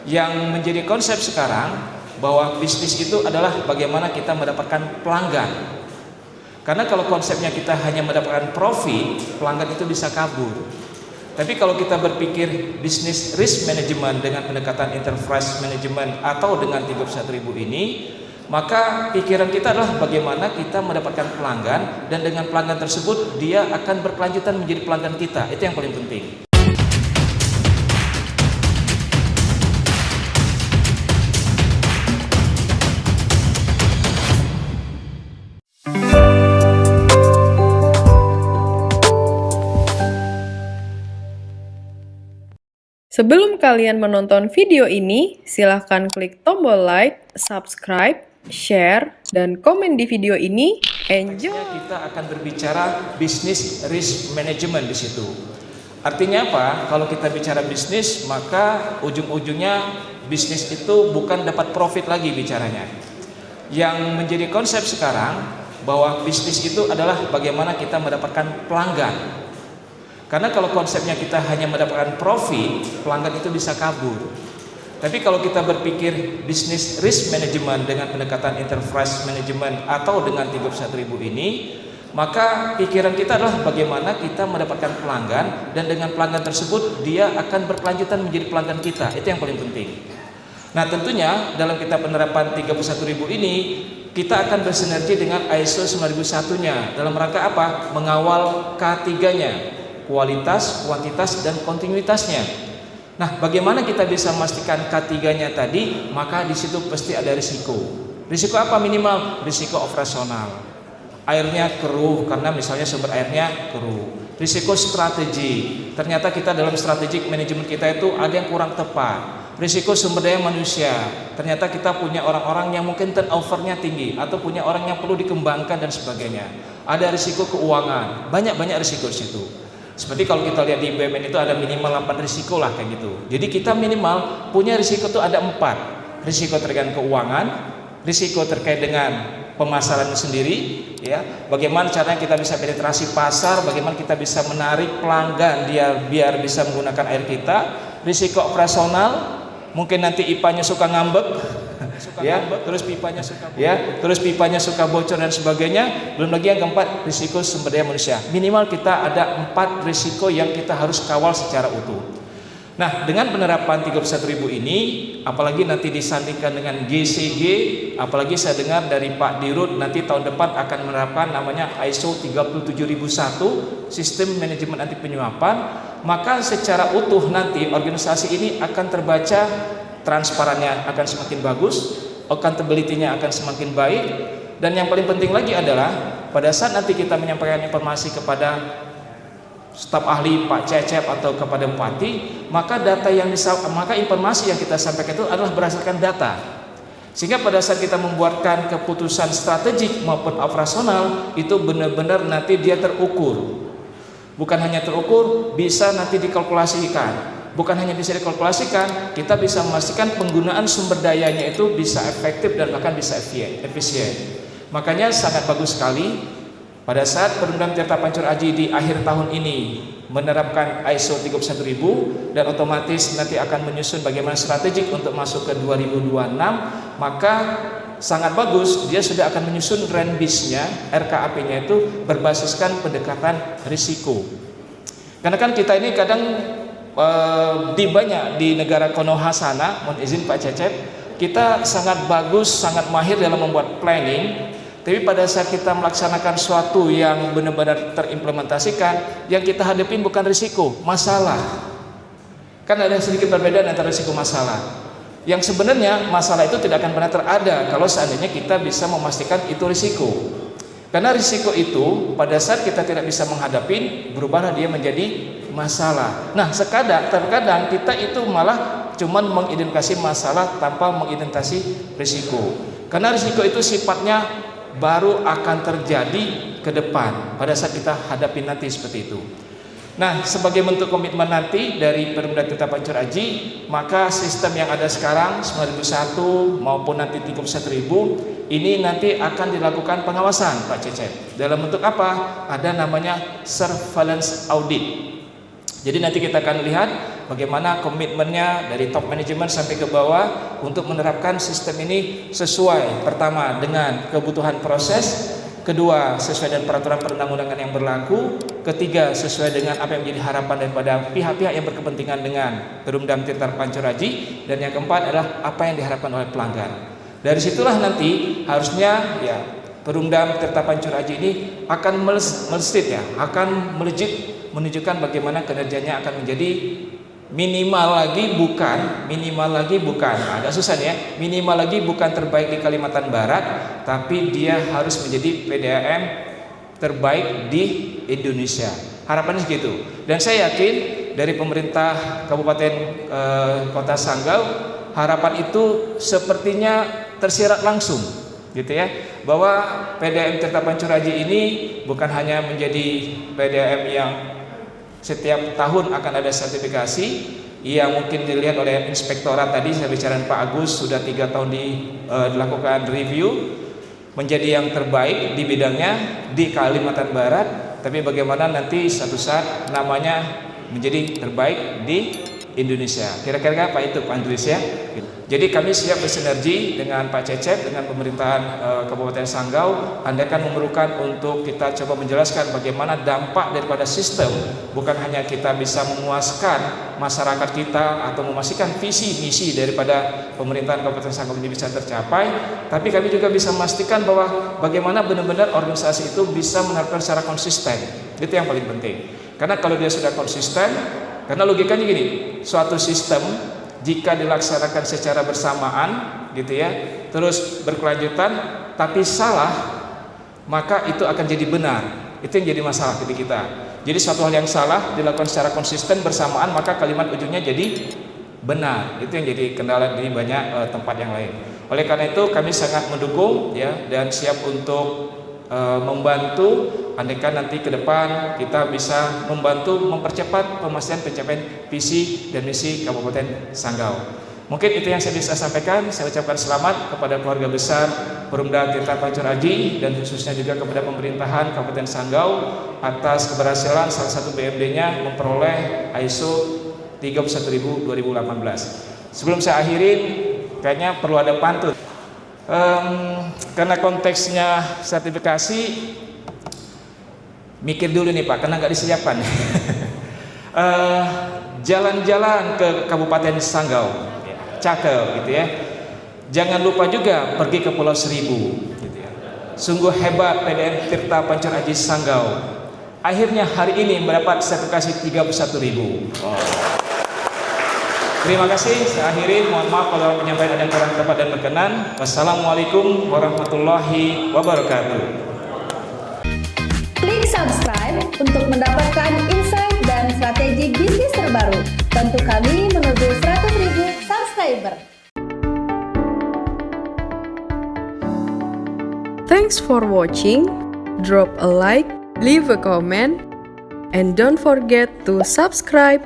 Yang menjadi konsep sekarang bahwa bisnis itu adalah bagaimana kita mendapatkan pelanggan. Karena kalau konsepnya kita hanya mendapatkan profit, pelanggan itu bisa kabur. Tapi kalau kita berpikir bisnis risk management dengan pendekatan enterprise management atau dengan 31.000 ini, maka pikiran kita adalah bagaimana kita mendapatkan pelanggan, dan dengan pelanggan tersebut dia akan berkelanjutan menjadi pelanggan kita. Itu yang paling penting. Sebelum kalian menonton video ini, silahkan klik tombol like, subscribe, share, dan komen di video ini. Enjoy! Kita akan berbicara bisnis risk management di situ. Artinya apa? Kalau kita bicara bisnis, maka ujung-ujungnya bisnis itu bukan dapat profit lagi bicaranya. Yang menjadi konsep sekarang bahwa bisnis itu adalah bagaimana kita mendapatkan pelanggan. Karena kalau konsepnya kita hanya mendapatkan profit, pelanggan itu bisa kabur. Tapi kalau kita berpikir bisnis risk management dengan pendekatan enterprise management atau dengan 31.000 ini, maka pikiran kita adalah bagaimana kita mendapatkan pelanggan, dan dengan pelanggan tersebut dia akan berkelanjutan menjadi pelanggan kita. Itu yang paling penting. Nah, tentunya dalam kita penerapan 31.000 ini kita akan bersinergi dengan ISO 9001-nya dalam rangka apa? Mengawal K3-nya. Kualitas, kuantitas, dan kontinuitasnya. Nah, bagaimana kita bisa memastikan K3-nya tadi? Maka di situ pasti ada risiko. Risiko apa minimal? Risiko operasional. Airnya keruh karena misalnya sumber airnya keruh. Risiko strategi. Ternyata kita dalam strategic manajemen kita itu ada yang kurang tepat. Risiko sumber daya manusia. Ternyata kita punya orang-orang yang mungkin turnover-nya tinggi atau punya orang yang perlu dikembangkan dan sebagainya. Ada risiko keuangan. Banyak-banyak risiko di situ. Seperti kalau kita lihat di BUMN itu ada minimal 8 risiko lah kayak gitu. Jadi kita minimal punya risiko itu ada 4. Risiko terkait keuangan, risiko terkait dengan pemasaran sendiri, ya. Bagaimana caranya kita bisa penetrasi pasar, bagaimana kita bisa menarik pelanggan dia biar bisa menggunakan air kita. Risiko operasional, mungkin nanti IPA-nya suka ngambek. Terus pipanya suka bocor dan sebagainya. Belum lagi yang keempat, risiko sumber daya manusia. Minimal kita ada 4 risiko yang kita harus kawal secara utuh. Nah, dengan penerapan 31.000 ini, apalagi nanti disandingkan dengan GCG, apalagi saya dengar dari Pak Dirut nanti tahun depan akan menerapkan namanya ISO 37001, sistem manajemen anti penyuapan, maka secara utuh nanti organisasi ini akan terbaca, transparannya akan semakin bagus, accountability-nya akan semakin baik, dan yang paling penting lagi adalah pada saat nanti kita menyampaikan informasi kepada staf ahli Pak Cecep atau kepada Bupati, maka informasi yang kita sampaikan itu adalah berdasarkan data. Sehingga pada saat kita membuatkan keputusan strategik maupun operasional itu benar-benar nanti dia terukur. Bukan hanya terukur, bisa nanti dikalkulasikan. Bukan hanya bisa dikalkulasikan, kita bisa memastikan penggunaan sumber dayanya itu bisa efektif dan bahkan bisa efisien. Makanya sangat bagus sekali pada saat Perumda Tirta Pancur Aji di akhir tahun ini menerapkan ISO 31000 dan otomatis nanti akan menyusun bagaimana strategik untuk masuk ke 2026, maka sangat bagus dia sudah akan menyusun RENBIS-nya, RKAP-nya itu berbasiskan pendekatan risiko. Karena kan kita ini kadang di negara Konoha sana, mohon izin Pak Cecep, kita sangat bagus, sangat mahir dalam membuat planning. Tapi pada saat kita melaksanakan suatu yang benar-benar terimplementasikan, yang kita hadapin bukan risiko, masalah. Kan ada sedikit perbedaan antara risiko masalah. Yang sebenarnya masalah itu tidak akan pernah terada kalau seandainya kita bisa memastikan itu risiko. Karena risiko itu pada saat kita tidak bisa menghadapi, berubahlah dia menjadi masalah. Nah, terkadang kita itu malah cuman mengidentifikasi masalah tanpa mengidentifikasi risiko. Karena risiko itu sifatnya baru akan terjadi ke depan pada saat kita hadapi nanti seperti itu. Nah, sebagai bentuk komitmen nanti dari Perumda Tirta Pancur Aji, maka sistem yang ada sekarang 9001 maupun nanti 31000 ini nanti akan dilakukan pengawasan Pak Cecep. Dalam bentuk apa? Ada namanya surveillance audit. Jadi nanti kita akan lihat bagaimana komitmennya dari top manajemen sampai ke bawah untuk menerapkan sistem ini sesuai, pertama dengan kebutuhan proses, kedua sesuai dengan peraturan perundang-undangan yang berlaku, ketiga sesuai dengan apa yang menjadi harapan daripada pihak-pihak yang berkepentingan dengan Perumdam Tirta Pancurajih, dan yang keempat adalah apa yang diharapkan oleh pelanggan. Dari situlah nanti harusnya ya Perumdam Tirta Pancurajih ini akan melestit ya, akan melejit menunjukkan bagaimana kinerjanya akan menjadi minimal lagi bukan agak susah nih ya, minimal lagi bukan terbaik di Kalimantan Barat, tapi dia harus menjadi PDAM terbaik di Indonesia. Harapannya segitu. Dan saya yakin dari pemerintah Kabupaten Kota Sanggau, harapan itu sepertinya tersirat langsung gitu ya, bahwa PDAM Tirta Pancurajih ini bukan hanya menjadi PDAM yang setiap tahun akan ada sertifikasi yang mungkin dilihat oleh inspektorat. Tadi saya bicara dengan Pak Agus, sudah 3 tahun dilakukan review menjadi yang terbaik di bidangnya di Kalimantan Barat, tapi bagaimana nanti suatu saat namanya menjadi terbaik di Indonesia. Kira-kira apa itu Pak Andries ya? Jadi kami siap bersinergi dengan Pak Cecep, dengan pemerintahan Kabupaten Sanggau. Anda akan memerlukan untuk kita coba menjelaskan bagaimana dampak daripada sistem, bukan hanya kita bisa memuaskan masyarakat kita atau memastikan visi misi daripada pemerintahan Kabupaten Sanggau ini bisa tercapai, tapi kami juga bisa memastikan bahwa bagaimana benar-benar organisasi itu bisa menerapkan secara konsisten. Itu yang paling penting. Karena kalau dia sudah konsisten, karena logikanya gini, suatu sistem jika dilaksanakan secara bersamaan gitu ya, terus berkelanjutan tapi salah, maka itu akan jadi benar. Itu yang jadi masalah bagi kita. Jadi suatu hal yang salah dilakukan secara konsisten bersamaan, maka kalimat ujungnya jadi benar. Itu yang jadi kendala di banyak tempat yang lain. Oleh karena itu kami sangat mendukung ya, dan siap untuk membantu andaikan nanti ke depan kita bisa membantu mempercepat pemastian pencapaian visi dan misi Kabupaten Sanggau. Mungkin itu yang saya bisa sampaikan. Saya ucapkan selamat kepada keluarga besar Perumda Tirta Pancurajih dan khususnya juga kepada pemerintahan Kabupaten Sanggau atas keberhasilan salah satu BMD-nya memperoleh ISO 31000 2018. Sebelum saya akhirin, kayaknya perlu ada pantun. Karena konteksnya sertifikasi, mikir dulu nih Pak, karena nggak disiapkan. Jalan-jalan ke Kabupaten Sanggau, cakep gitu ya. Jangan lupa juga pergi ke Pulau Seribu, gitu ya. Sungguh hebat PDAM Tirta Pancurajih Sanggau. Akhirnya hari ini mendapat sertifikasi 31.000. Terima kasih. Saya akhiri. Mohon maaf kalau penyampaian ada yang kurang tepat dan berkenan. Wassalamualaikum warahmatullahi wabarakatuh. Klik subscribe untuk mendapatkan insight dan strategi bisnis terbaru. Bantu kami menuju 100.000 subscriber. Thanks for watching. Drop a like, leave a comment, and don't forget to subscribe.